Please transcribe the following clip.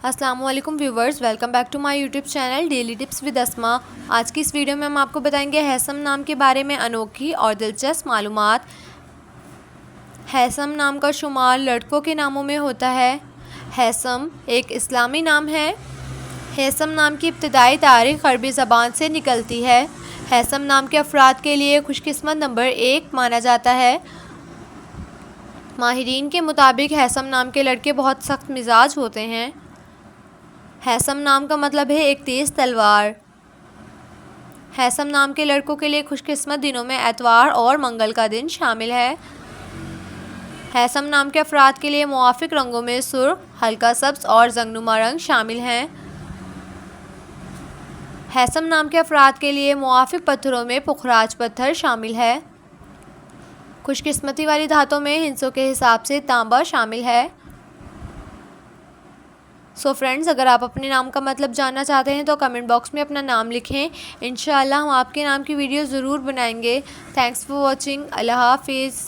अस्सलामुअलैकुम viewers, welcome back to my YouTube channel daily tips with Asma. आज की इस वीडियो में हम आपको बताएंगे हैसम नाम के बारे में अनोखी और दिलचस्प मालूमात। हैसम नाम का शुमार लड़कों के नामों में होता है। हैसम एक इस्लामी नाम है। हैसम नाम की इब्तिदाई तारीख अरबी ज़बान से निकलती है। हैसम नाम के अफराद के लिए खुशकिस्मत नंबर 1 माना जाता है। माहिरीन के मुताबिक हैसम नाम के लड़के बहुत सख्त मिजाज होते हैं। हैसम नाम का मतलब है एक तेज़ तलवार। हैसम नाम के लड़कों के लिए खुशकिस्मत दिनों में एतवार और मंगल का दिन शामिल है। हैसम नाम के अफराद के लिए मुवाफिक रंगों में सुर्ख, हल्का सब्ज़ और जंगनुमा रंग शामिल हैं। हैसम नाम के अफराद के लिए मुवाफिक पत्थरों में पुखराज पत्थर शामिल है। खुशकिस्मती वाली धातों में हिंसों के हिसाब से तांबा शामिल है। सो फ्रेंड्स, अगर आप अपने नाम का मतलब जानना चाहते हैं तो कमेंट बॉक्स में अपना नाम लिखें। इंशाअल्लाह हम आपके नाम की वीडियो ज़रूर बनाएंगे। Thanks for watching. अल्लाह हाफिज़।